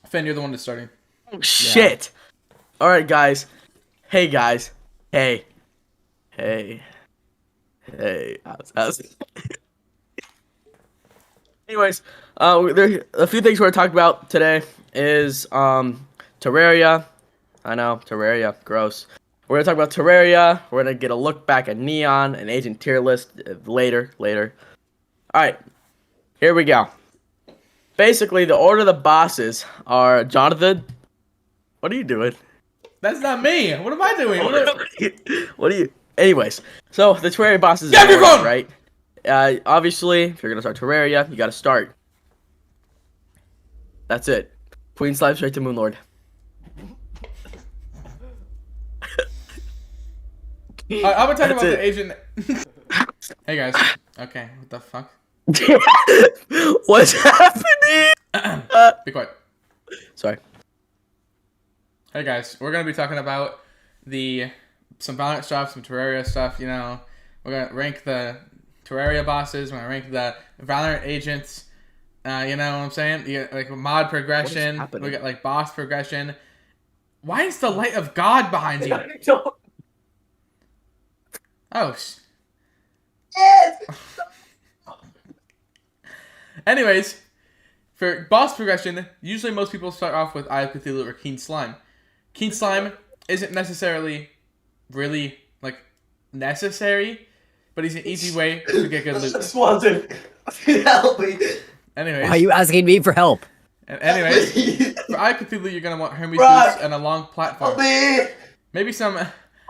Finn, you're the one that's starting. Oh, shit. All right, guys. Hey, guys. Hey. Hey. Hey. How's Anyways, there a few things we're gonna talk about today is Terraria. I know Terraria, gross. We're gonna talk about Terraria. We're gonna get a look back at Neon and Agent tier list later. All right, here we go. Basically, the order of the bosses are Jonathan. What are you doing? That's not me. What am I doing? What are you? Anyways, so the Terraria bosses Get off your phone! right? Obviously, if you're gonna start Terraria, you gotta start. That's it. Queen Slime straight to Moonlord. I'm gonna talk That's about it. the agent. Hey guys. Okay, what the fuck? What's happening? Be quiet. Sorry. Hey guys, we're gonna be talking about some Valorant stuff, some Terraria stuff. You know, we're gonna rank the Terraria bosses. We're gonna rank the Valorant agents. You know what I'm saying? You get like mod progression. We got like boss progression. Why is the light of God behind you? Oh. Anyways, for boss progression, usually most people start off with Eye of Cthulhu or Keen Slime. Keen Slime isn't necessarily really like necessary, but he's an easy way to get good loot. Swanson, help me. Anyways, why are you asking me for help? Anyways, for Eye of Cthulhu, you're gonna want Hermes boots and a long platform. Help me. Maybe some.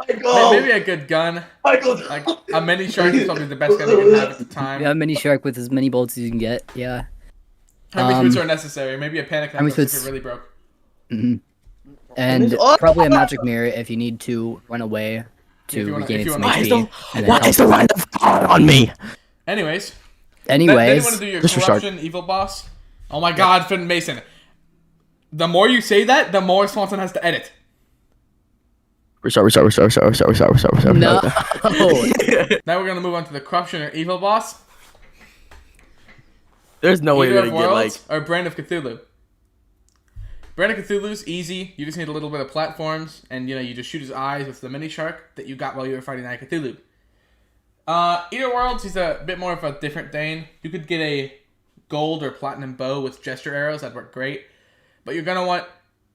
Michael. Maybe a good gun. Michael. Like a mini shark is probably the best gun you can have at the time. Yeah, mini shark with as many bolts as you can get. Yeah. Hermes boots are necessary. Maybe a panic necklace if you're really broke. And probably a magic mirror if you need to run away to regain some HP. Why is the light of God on me? Anyways. Then you want to do your corruption evil boss. Oh my God, Finn Mason. The more you say that, the more Swanson has to edit. Restart. No. Now we're gonna move on to the corruption or evil boss. There's no way Eater we're of gonna get like. Worlds or Brand of Cthulhu. Brand of Cthulhu's easy. You just need a little bit of platforms, and you just shoot his eyes with the mini shark that you got while you were fighting Eye of Cthulhu. Eater of Worlds, he's a bit more of a different Dane. You could get a gold or platinum bow with gesture arrows. That'd work great. But you're gonna want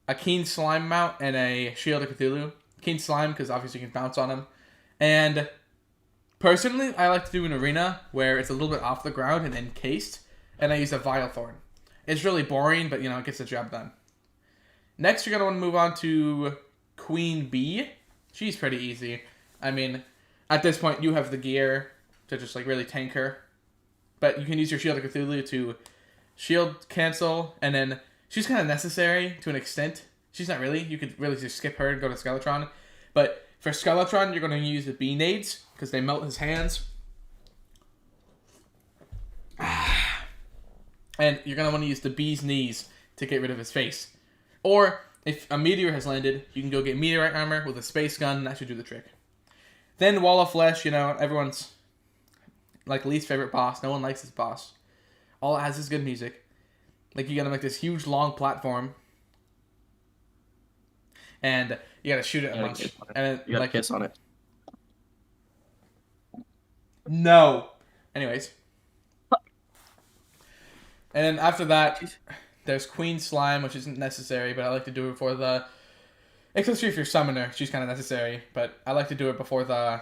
a Keen Slime mount and a Shield of Cthulhu. Keen Slime, because obviously you can bounce on him. And personally, I like to do an arena where it's a little bit off the ground and encased, and I use a Vile Thorn. It's really boring, but it gets the job done. Next, you're going to want to move on to Queen Bee. She's pretty easy. I mean, at this point, you have the gear to just really tank her. But you can use your Shield of Cthulhu to shield cancel, and then she's kind of necessary to an extent. She's not really. You could really just skip her and go to Skeletron. But for Skeletron, you're going to use the Bee Nades because they melt his hands. And you're going to want to use the Bee's Knees to get rid of his face. Or, if a meteor has landed, you can go get meteorite armor with a space gun, and that should do the trick. Then Wall of Flesh, everyone's least favorite boss. No one likes this boss. All it has is good music. You gotta make this huge long platform. And you gotta shoot it a bunch. And You gotta kiss on it. No. Anyways. And then after that, there's Queen Slime, which isn't necessary, but I like to do it before the... Especially if you're Summoner, she's kind of necessary, but I like to do it before the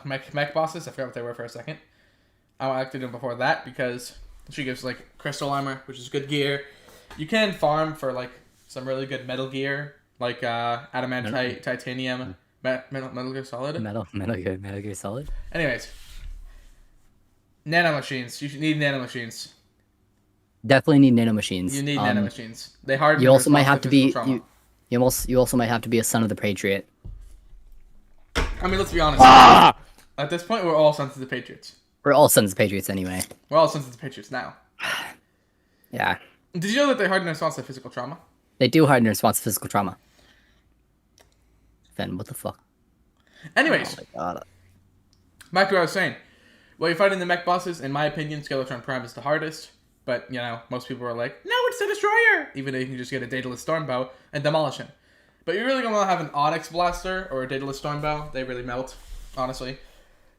mech bosses. I forgot what they were for a second. I like to do it before that because she gives, crystal armor, which is good gear. You can farm for, some really good metal gear, adamantite, titanium, Metal Gear Solid. Metal Gear Solid. Anyways. Nanomachines. You need nanomachines. Definitely need nanomachines. You need nanomachines. They harden. You also might have to be you also might have to be a son of the Patriot. I mean, let's be honest. At this point, we're all sons of the Patriots. We're all sons of the Patriots anyway. We're all sons of the Patriots now. Yeah. Did you know that they harden in response to physical trauma? They do harden in response to physical trauma. Then what the fuck? Anyways, oh my God. Back to what I was saying. While you're fighting the mech bosses, in my opinion, Skeletron Prime is the hardest. But, most people are like, no, it's the Destroyer! Even though you can just get a Daedalus Stormbow and demolish him. But you're really going to have an Onyx Blaster or a Daedalus Stormbow. They really melt, honestly.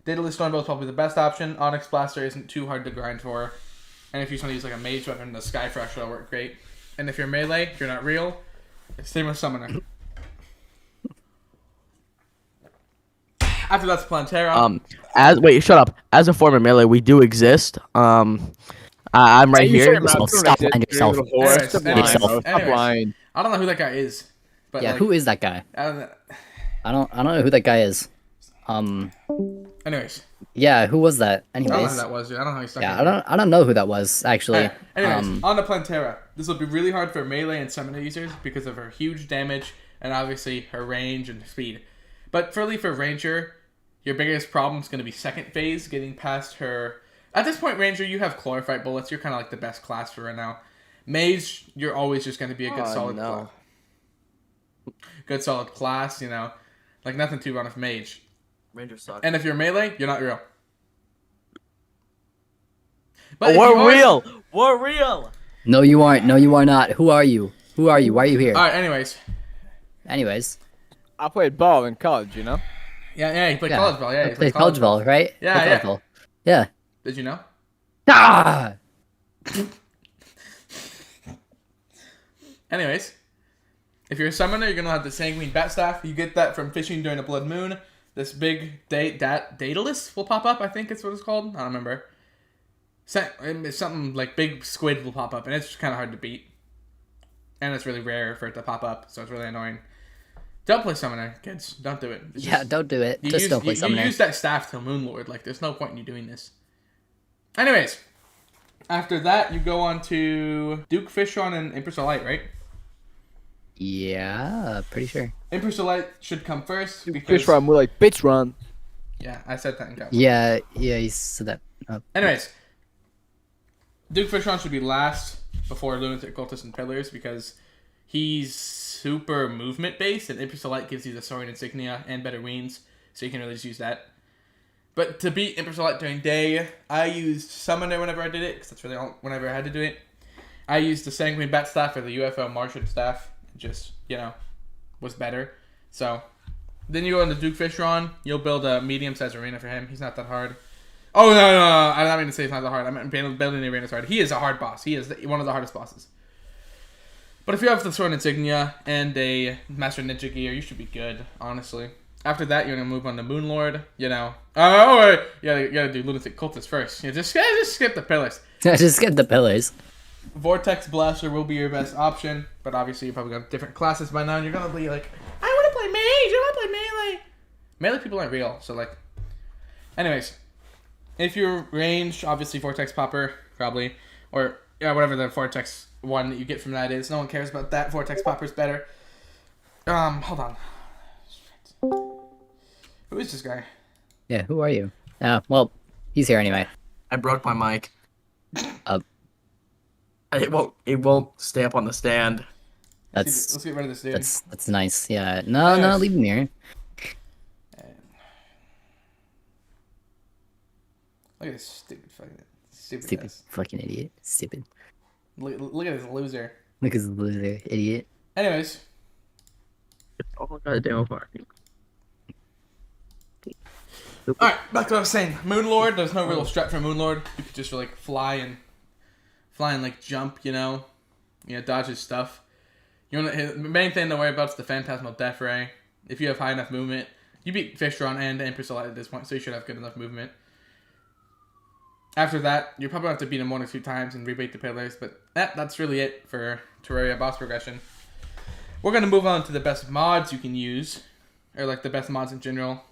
Daedalus Stormbow is probably the best option. Onyx Blaster isn't too hard to grind for. And if you just want to use like a mage weapon, the Skyfresh will work great. And if you're melee, if you're not real, same with Summoner. After that's Plantera. Shut up. As a former melee, we do exist. I'm right here. Stop lying to yourself. Anyways, Stop lying. I don't know who that guy is. But Yeah, who is that guy? I don't know. I don't know who that guy is. Anyways. Yeah, who was that? I don't know Anyways. who that was, dude. I don't know how he stuck Yeah, I don't know who that was actually. Anyways, on the Plantera. This will be really hard for melee and summoner users because of her huge damage and obviously her range and speed. But for Ranger, your biggest problem is going to be second phase, getting past her. At this point, Ranger, you have Chlorophyte bullets. You're kind of like the best class for right now. Mage, you're always just going to be a good good solid class, like nothing too wrong with Mage. Ranger sucks. And if you're melee, you're not real. But We're real. No, you aren't. No, you are not. Who are you? Why are you here? All right. Anyways, I played ball in college, Yeah, he played college ball. Yeah, he played college ball, right? Yeah. Yeah. Did you know? Ah! Anyways, if you're a summoner, you're gonna have the Sanguine Bat Staff. You get that from fishing during a blood moon. This big Daedalus will pop up. I think it's what it's called. I don't remember. It's something like big squid will pop up, and it's kind of hard to beat. And it's really rare for it to pop up, so it's really annoying. Don't play Summoner, kids. Don't do it. Don't do it. Just don't play Summoner. You use that staff to Moonlord. Like, there's no point in you doing this. Anyways, after that, you go on to Duke Fishron and Empress of Light, right? Yeah, pretty sure. Empress of Light should come first. Because... Fish run, more like bitch run. Yeah, I said that in cap. Yeah, he said that. Anyways, Duke Fishron should be last before Lunatic Cultists and Pillars because he's super movement based, and Empress of Light gives you the Soaring Insignia and better wings, so you can really just use that. But to beat Empress of Light during day, I used Summoner whenever I did it, because that's really all, whenever I had to do it. I used the Sanguine Bat Staff or the UFO Martian Staff, just, was better. So, then you go into Duke Fishron, you'll build a medium-sized arena for him. He's not that hard. Oh, no, I don't mean to say it's not that hard. I meant building the arena is hard. He is a hard boss. He is one of the hardest bosses. But if you have the Sword Insignia and a Master Ninja Gear, you should be good, honestly. After that, you're going to move on to Moonlord, Oh, you gotta do Lunatic Cultist first. Just skip the pillars. Just skip the pillars. Vortex Blaster will be your best option, but obviously you probably got different classes by now, and you're going to be like, I want to play Mage, I want to play Melee. Melee people aren't real, so Anyways, if you're ranged, obviously Vortex Popper, probably, or whatever the Vortex one that you get from that is. No one cares about that. Vortex Popper's better. Hold on. Who is this guy? Yeah, who are you? Well, he's here anyway. I broke my mic. It won't stay up on the stand. Let's get rid of this dude. That's nice. Yeah. No, leave him here. Look at this stupid fucking idiot. Stupid. Look at this loser. Look at this loser, idiot. Anyways. Oh my god, damn far. Alright, back to what I was saying. Moonlord, there's no real strat for Moonlord. You could just fly and jump, dodge his stuff. The main thing to worry about is the Phantasmal Death Ray. If you have high enough movement, you beat Fishron and Empress of Light at this point, so you should have good enough movement. After that, you probably have to beat him 1 or 2 times and rebait the pillars, but that's really it for Terraria boss progression. We're going to move on to the best mods you can use, or the best mods in general.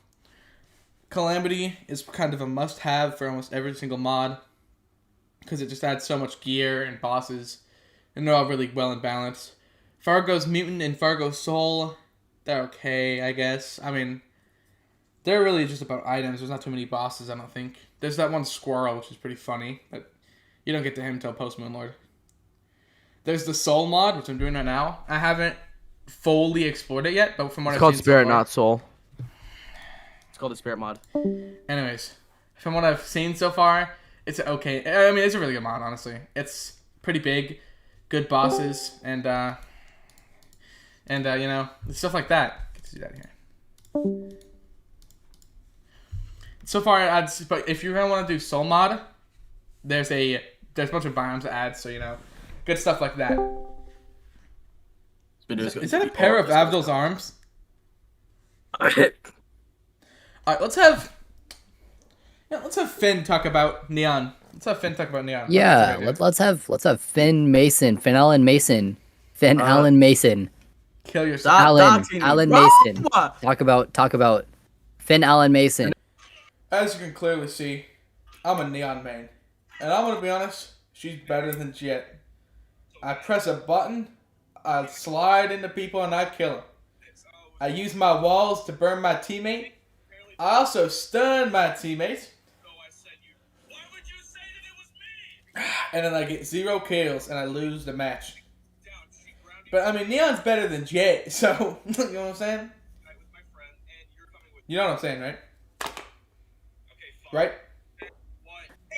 Calamity is kind of a must-have for almost every single mod, because it just adds so much gear and bosses, and they're all really well in balance. Fargo's Mutant and Fargo's Soul, they're okay, I guess. I mean, they're really just about items. There's not too many bosses, I don't think. There's that one squirrel, which is pretty funny, but you don't get to him until post-Moonlord. There's the Soul mod, which I'm doing right now. I haven't fully explored it yet, but from what I've seen It's called Spirit, so far, not Soul. It's called the Spirit mod. Anyways, from what I've seen so far, It's okay. I mean, it's a really good mod, honestly. It's pretty big, good bosses, and you know, stuff like that. Get to do that here. So far, it adds. But if you're gonna want to do soul mod, there's a bunch of biomes to add. So you know, good stuff like that. Is that a pair of Abdul's arms? All right, let's have Finn talk about Neon. Yeah, let's have Finn Allen Mason. Kill yourself. Allen Mason. Talk about Finn Allen Mason. As you can clearly see, I'm a Neon main. And I'm gonna be honest, she's better than Jet. I press a button, I slide into people, and I kill them. I use my walls to burn my teammate. I also stun my teammates. And then I get 0 kills and I lose the match. But I mean, Neon's better than Jet, so you know what I'm saying? You know what I'm saying, right? Right?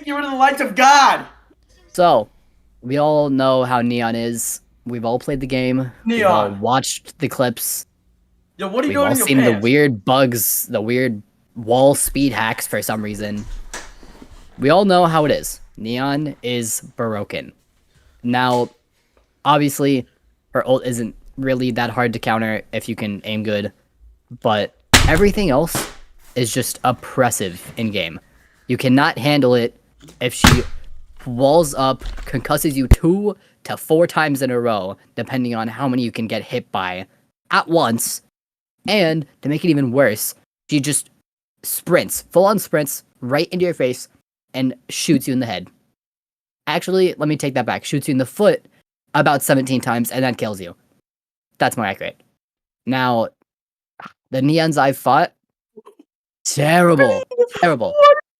Get rid of the lights of God. So, we all know how Neon is. We've all played the game. We've all watched the clips. Yo, what are you We've doing all in your seen pants? the weird bugs, the weird wall speed hacks for some reason. We all know how it is. Neon is broken. Now, obviously, her ult isn't really that hard to counter if you can aim good, but everything else is just oppressive in-game. You cannot handle it if she walls up, concusses you 2 to 4 times in a row, depending on how many you can get hit by at once. And, to make it even worse, she just sprints, full-on sprints, right into your face, and shoots you in the head. Actually, let me take that back. Shoots you in the foot about 17 times, and then kills you. That's more accurate. Now, the Neons I've fought, terrible. Terrible.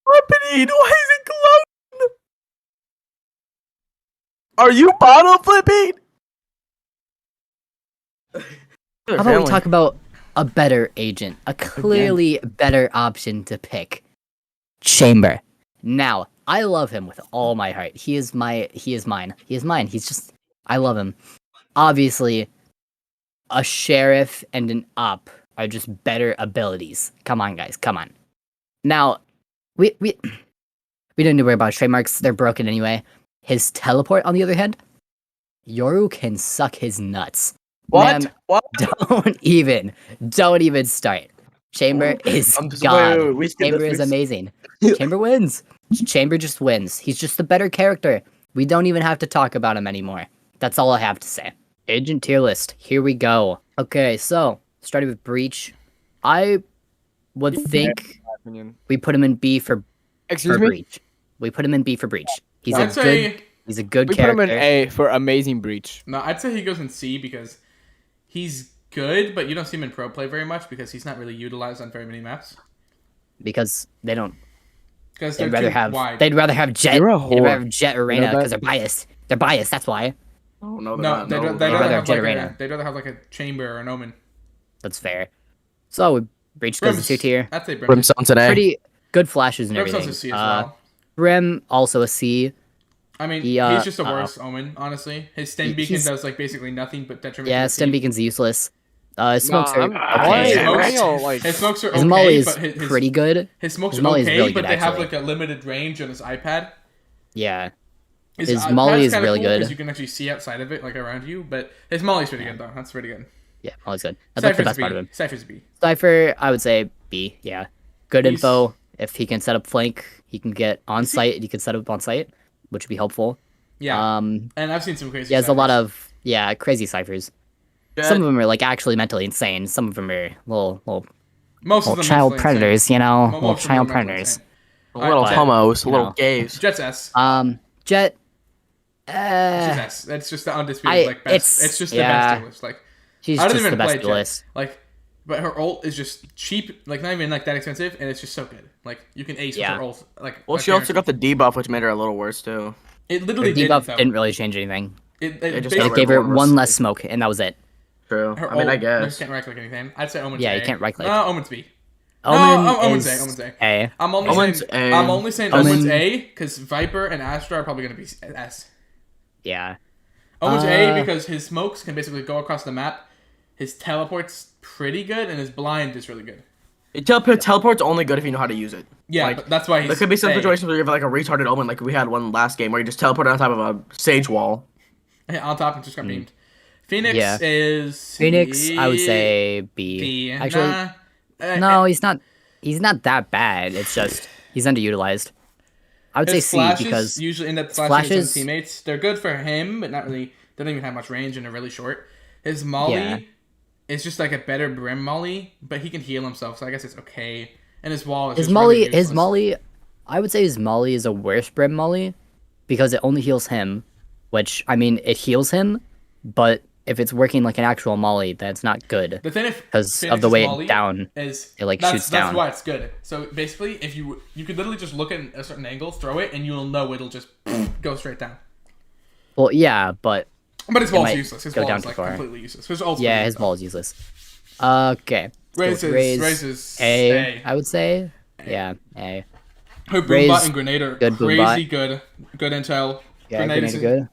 What's happening? Why is it glowing? Are you bottle flipping? How about we talk about a better agent? A clearly better option to pick. Chamber. Now, I love him with all my heart. He is mine. He's just, I love him. Obviously, a sheriff and an op are just better abilities. Come on, guys, come on. Now, we don't need to worry about trademarks. They're broken anyway. His teleport, on the other hand, Yoru can suck his nuts. What? Man, What? Don't even start. Chamber is God. Chamber is amazing. Chamber wins. Chamber just wins. He's just the better character. We don't even have to talk about him anymore. That's all I have to say. Agent tier list. Here we go. Okay, so starting with Breach, I would think we put him in B for Breach. We put him in B for Breach. He's a good We character. put him in A for Amazing Breach. No, I'd say he goes in C because he's good, but you don't see him in pro play very much because he's not really utilized on very many maps. Because they don't. Because They'd rather have Jet. You're a They'd whore. rather have Jet or Reyna You know because they're biased. They're biased. That's why. Oh, no, No, they'd rather rather have Jet like Arena. they'd rather have like a chamber or an omen. That's fair. So Breach goes to C tier. I'd say Brimstone. Brimstone today. Pretty good flashes and Brimstone's everything. a C as well. Brim also a C. I mean, He, he's just a worse omen, honestly. His stem beacon he's- does like basically nothing but detriment. Yeah, to the Stem team. Beacon's useless. His smokes are why okay. is Mario, like- His smokes are His okay, molly is but his pretty good. His smokes his are molly is okay, really but good, they have actually. like a limited range on his iPad. Yeah. His His molly is really good. because you can actually see outside of it, like around you. But his molly's pretty good though. That's pretty good. Yeah, molly's good. That's like the Cypher's best B. part of him. Cypher's B. Cypher, I would say B. Yeah. Good He's- info. If he can set up flank, he can get on site. He can set up on site, which would be helpful. Yeah. And I've seen some crazy. he has a lot ciphers. of crazy ciphers. Some of them are like actually mentally insane. Some of them are little Most of them child mentally predators, insane. you know, Most little of them child mentally predators. insane. Little Alright, homos, you little know. gays. Jet's S. Jet. It's just S. That's just the undisputed like best. It's just the best duelist. Like She's I don't just even the best play Jet. duelist. Like, but her ult is just cheap. Like not even like that expensive, and it's just so good. Like you can ace Yeah. with her ult. Like Well, she also got the debuff, which made her a little worse too. it Her literally debuff didn't, didn't really change anything. It just basically- got It gave her Worse. one less smoke, and that was it. True. her I mean, I ult- guess. You can't right click anything. I'd say Omen's Yeah, A. you can't right-click. No, Omen's B. Omen's is A. Omen's A. A. I'm only Omen's saying. A. I'm only saying Omen- Omen's A because Viper and Astra are probably gonna be S. Yeah. Omen's A Uh, because his smokes can basically go across the map. His teleport's pretty good, and his blind is really good. Teleport's only good if you know how to use it. Yeah, Like, but that's why he's there could be some A. situations where you have like a retarded Omen, like we had one last game where you just teleported on top of a sage wall. Yeah, on top and just got beamed. Phoenix Yeah. is Phoenix, I would say B. B. Actually, no, he's not. He's not that bad. It's just he's underutilized. I would say His C flashes because usually end up flashing flashes- his own teammates. They're good for him, but not really. They don't even have much range and they're really short. His Molly Yeah. is just like a better Brim Molly, but he can heal himself, so I guess it's okay. And his wall is his just Molly, really his useless. Molly, I would say his Molly is a worse Brim Molly because it only heals him, which I mean it heals him, but if it's working like an actual Molly, then it's not good. The thing if 'Cause of Phoenix's the way it Molly down- is it, like, that's, shoots that's down. why it's good. So basically, if you could literally just look at a certain angle, throw it, and you'll know it'll just go straight down. Well, yeah, but But his wall's might useless. His go wall down is too like far. completely useless. His ult's yeah, really his good, ball is useless. Okay. Raises, raises A. I would say. Yeah, A. Her Raise, boombot and grenade are good crazy boombot. good. Good intel. Yeah, Grenade is grenade good.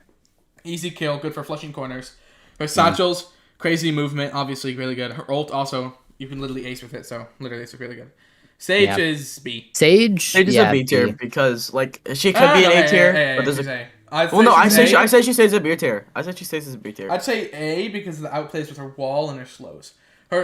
easy kill, good for flushing corners. Her satchels, crazy movement, obviously really good. Her ult also, you can literally ace with it, so literally it's really good. Sage Yeah. is B. Sage. Sage is yeah, a B tier B. because like she could be an A tier, but there's she's a. A. I'd Well, no, I she's say A. I say she stays a B tier. I said she stays as a B tier. I'd say A because of the outplays with her wall and her slows.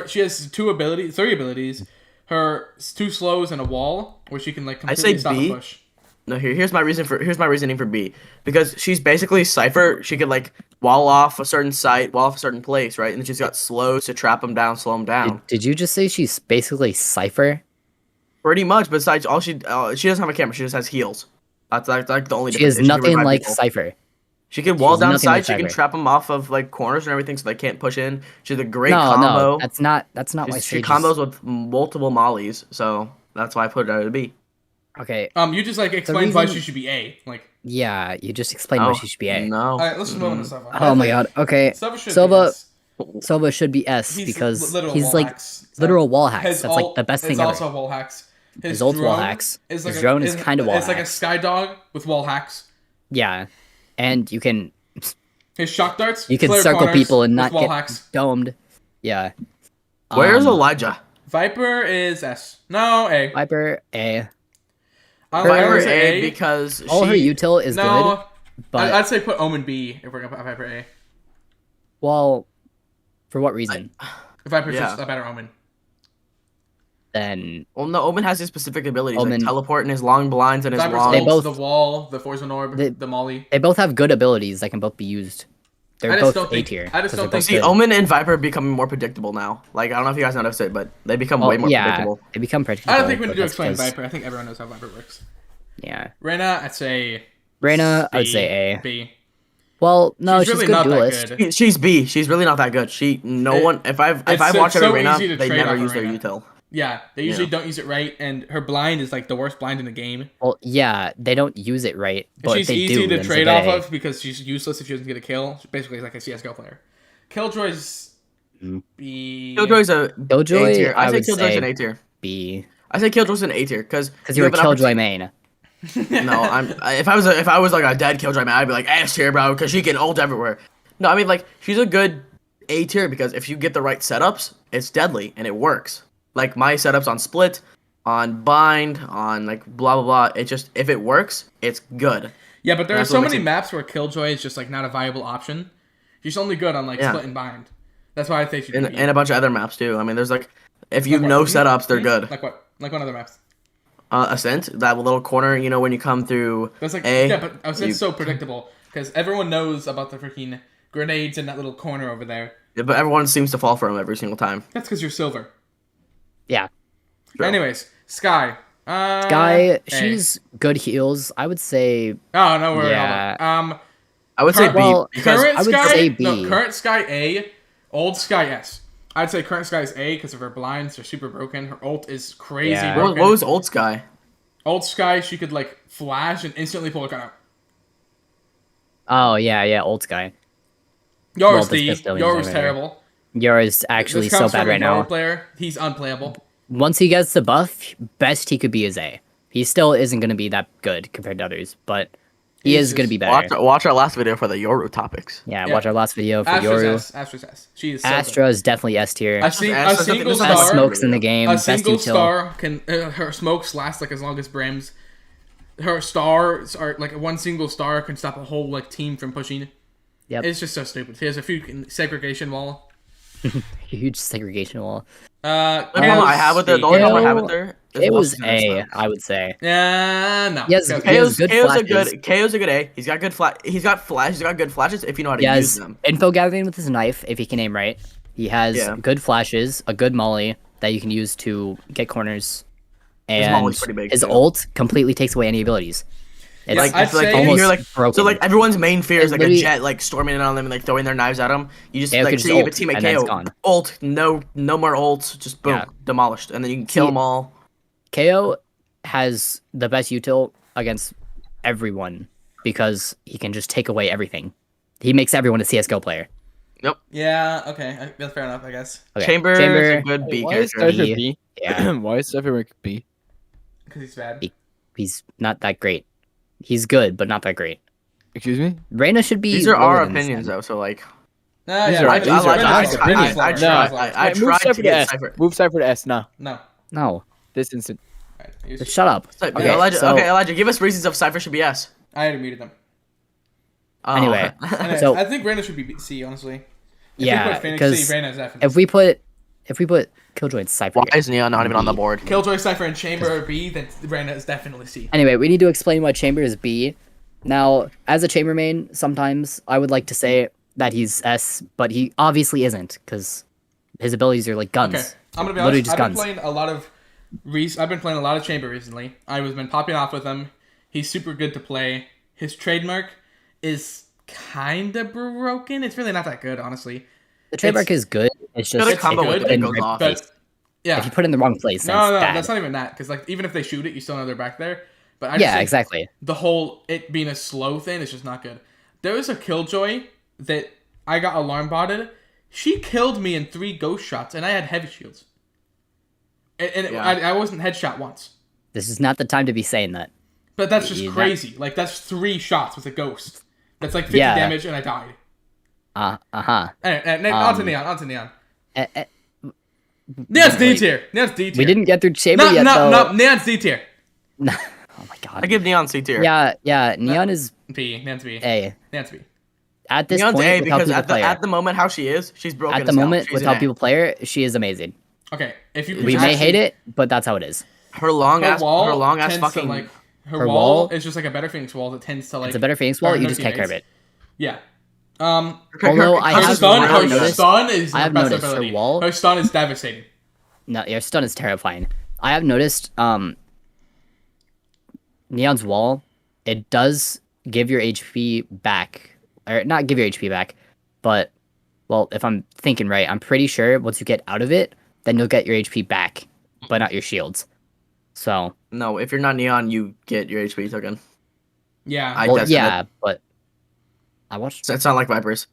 She has three abilities. Her two slows and a wall where she can like completely say stop B. a push. No, here's my reasoning for B because she's basically Cypher. She could like wall off a certain site, wall off a certain place, right? And then she's got slows to trap them down, slow them down. Did you just say she's basically Cypher? Pretty much. Besides, all she doesn't have a camera. She just has heals. That's like the only. She difference. is And can nothing revive like people. Cypher. She can wall has down nothing like sites. She can Cypher. trap them off of like corners and everything, so they can't push in. She's a great No, combo. no, that's not why She Sage combos is... with multiple mollies, so that's why I put her at a B. Okay, You just like explained why reason- she should be A. Like, yeah, you just explained why she should be A. No. all right, let's just move on to Silva. Oh my god. Okay, Silva should Silva, be S. Silva should be S He's because literal he's wall like hacks. literal wall hacks. His That's like ult the best thing is ever. also wall hacks. His ult's wall drone hacks. Is like His drone is kind of wall It's like a hacks. sky dog with wall hacks. Yeah, and you can His shock darts. you can clear circle corners people and with not wall get hacks. domed. Yeah. Where's Elijah? Viper is S. No, A. Viper A? I Viper would say A because All her she. util is No, good, but I'd say put Omen B if we're gonna put Viper A. well, for what reason? Viper's Yeah. just a better Omen. Then Well, no, Omen has his specific abilities, Omen- like teleport and his long blinds and his Viper's long. They ult, both- the wall, the Poison Orb, They- the Molly. they both have good abilities that can both be used. I They're just both don't A think- tier. I just 'cause don't they're think- both See, good. Omen and Viper are becoming more predictable now. Like I don't know if you guys noticed it, but they become way more predictable. They become predictable. I don't think we need but to that's explain because- Viper. I think everyone knows how Viper works. Yeah, Reyna, I'd say Reyna, I would B, say A. B. Well, no, She's she's, really a good not that duelist. good. She's B. She's really not that good. If I've it's watched so every Reyna, easy to they trade never off use of their Reyna. util. Yeah, they usually Yeah. don't use it right, and her blind is like the worst blind in the game. Well, yeah, they don't use it right, but She's if they easy do, to then it's a trade good off A. of because she's useless if she doesn't get a kill. She's basically like a CS:GO player. Killjoy's B. Killjoy's a Killjoy, A tier. I I say would Killjoy's say an A tier. B, I say Killjoy's an A tier because because you're a Killjoy main. No, if I was like a dead Killjoy man, I'd be like S tier, bro, because she can ult everywhere. No, I mean like she's a good A tier because if you get the right setups, it's deadly and it works. Like my setups on split, on bind, on like blah blah blah. It just if it works, it's good. Yeah, but there are That's so what makes many it- maps where Killjoy is just like not a viable option. She's only good on like Yeah. split and bind. That's why I think she'd And, be. and a bunch of other maps too. I mean, there's like if you Like what? know Mhm. setups, they're Mhm. good. Like what? Like what other maps? Ascent, that little corner, you know, when you come through That's like A. yeah, but I was you- so predictable because everyone knows about the freaking grenades in that little corner over there. But everyone seems to fall for them every single time. That's because you're silver. Yeah, True. Anyways, Sky. Guy, A. she's good heals. I would say Oh no, we're Yeah. I would say Current- B well, because current I would Sky. say No, B. current Sky A, old Sky S. I'd say current Sky is A because of her blinds. They're super broken. Her ult is crazy Yeah. broken. what was Old Sky? Old Sky, she could like flash and instantly pull a gun out. oh yeah, old guy. Yours Well, this D. pistol is Yours over there. terrible. Yours actually This so comes bad from a right Valorant now. player. He's unplayable. once he gets the buff, best he could be is A. He still isn't going to be that good compared to others, but he He's is going to just- be better. Watch our last video for the Yoru topics. Yeah, Yeah. watch our last video for Astra's Yoru. S. Astra's S. She is so good. Astra is definitely S tier. A, sing- a Astra's single this is Best my star. smokes in the game. A Best single util. star can her smokes last like as long as Brim's. Her stars are like one single star can stop a whole like team from pushing. Yep. It's just so stupid. He has a few segregation wall. Huge segregation wall. The only problem I have with it, the only problem I have with her is It was What's his A, name? I would say. No. He has- Goes- he has good KO's flashes. KO's a good A. He's got good He's got good flashes if you know how to He use has them. info gathering with his knife, if he can aim right. He has Yeah. good flashes, a good molly that you can use to get corners. His And molly's pretty big, his too. ult completely takes away any abilities. It's Like, I'd I feel like say- if you hear, almost like broken. so like everyone's main fear is like a literally- jet like storming in on them and like throwing their knives at them. You just KO like could just see if a ult, teammate and then it's KO gone. ult, no more ults, just boom, Yeah. demolished, and then you can kill See- them all. KO has the best util against everyone because he can just take away everything. He makes everyone a CS:GO player. Yeah. Okay. That's fair enough. I guess. Okay. Chamber is a good B Why is character. Cypher B. B? Yeah. Why is Cypher B? Because he's bad. He's not that great. He's good, but not that great. Excuse me? Reyna should be. These are lower our than this opinions then. though, so like Nah, These yeah, are- Brenda's- these are- Brenda's lower. Brenda's lower. I Brenda's tried. lower. I Move tried Cypher to to get S. Cypher. Move Cypher to S now. No. No, This instant. Alright, you- just shut up. Okay, Okay, Elijah, so- okay, Elijah, give us reasons of Cypher should be S. I already muted them. Oh. Anyway. Anyways, So- I think Reyna should be C, honestly. If we Yeah, put Phoenix because C, Reyna is definitely if we put Killjoy and Cypher. Why is Neon not even on the board? Killjoy, Cypher, and Chamber are B, then Reyna is definitely C. Anyway, we need to explain why Chamber is B. Now, as a Chamber main, sometimes I would like to say that he's S, but he obviously isn't because his abilities are like guns. Okay, I'm gonna be Literally honest. just I've been guns. playing a lot of I've been playing a lot of Chamber recently. I've been popping off with him. He's super good to play. His trademark is kind of broken. It's really not that good, honestly. The trademark is good. It's just Got a combo if you with put it, in it the goes right off. place- But yeah, if you put it in the wrong place, then no, it's no, bad. that's not even that. Because like even if they shoot it, you still know they're back there. But I just Yeah, think exactly. the whole it being a slow thing is just not good. There was a Killjoy that I got alarm botted. She killed me in 3 ghost shots, and I had heavy shields. And Yeah. I wasn't headshot once. This is not the time to be saying that. But that's just Yeah, that- crazy. Like that's 3 shots with a ghost. That's like 50 Yeah. damage, and I died. Uh-huh. Anyway, onto Neon. Onto Neon. Eh, eh, Neon's D wait. tier. Neon's D tier. We didn't get through Chamber No, yet, no, though. no. Neon's D tier. Oh my god. I give Neon C tier. Yeah, Neon is B. Neon's B. A. Neon's B. At this Neon's point, A with how because people at play her. the moment how she is, she's broken. At the as hell. moment, She's with an how A. people play her, she is amazing. Okay, if you We may hate it, but that's how it is. her long Her ass tends fucking to, like her, her wall wall- is just like a better Phoenix wall that tends to like. It's a better Phoenix wall, burn you her just can't curve teammates. it. Yeah. Although I Her have stun, really her noticed- stun is I her have best noticed her ability. wall- Her stun is devastating. No, your stun is terrifying. I have noticed Neon's wall, it does give your HP back. Or not give your HP back, but well, if I'm thinking right, I'm pretty sure once you get out of it, then you'll get your HP back, but not your shields. So No, if you're not Neon, you get your HP token. Yeah. I well, tested yeah, but I watched It's not like Vipers.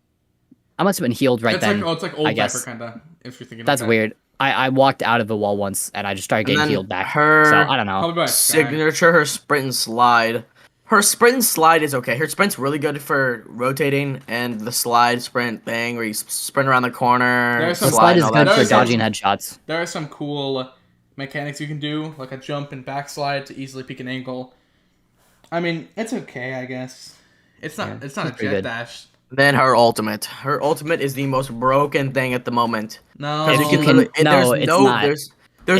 I must have been healed right it's then. like it's like old I guess. Viper kinda. If you're thinking That's like that. weird. I walked out of a wall once and I just started And getting then healed back. her So I don't know. Probably by Sky. signature, her sprint and slide. Her sprint and slide is okay. Her sprint's really good for rotating, and the slide sprint thing where you sprint around the corner. There's some The slide and is all good that for There's some- shit. dodging headshots. There are some cool mechanics you can do, like a jump and backslide to easily peek an angle. I mean, it's okay, I guess. It's not. Yeah, it's not a it's pretty jet good. dash. Then her ultimate. Her ultimate is the most broken thing at the moment. No. 'Cause you can- no, there's it's no, not. there's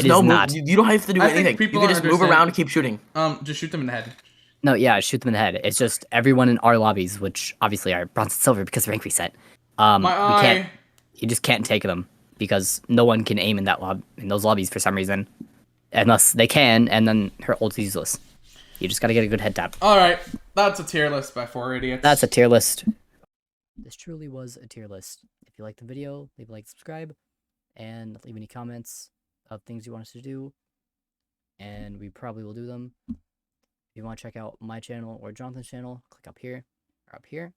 It no is move. not. You don't have to do I think anything. You people can don't just move understand. around and keep shooting. Just shoot them in the head. No, yeah, shoot them in the head. It's just everyone in our lobbies, which obviously are bronze and silver because of rank reset. My we eye. can't. You just can't take them because no one can aim in those lobbies for some reason, unless they can, and then her ult's useless. You just gotta get a good head tap. All right, that's a tier list by 4 idiots. That's a tier list. This truly was a tier list. If you liked the video, leave a like, subscribe, and leave any comments of things you want us to do, and we probably will do them. If you want to check out my channel or Jonathan's channel, click up here or up here.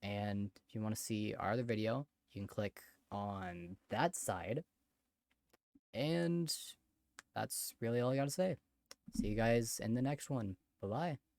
And if you want to see our other video, you can click on that side. And that's really all I gotta say. See you guys in the next one. Bye bye.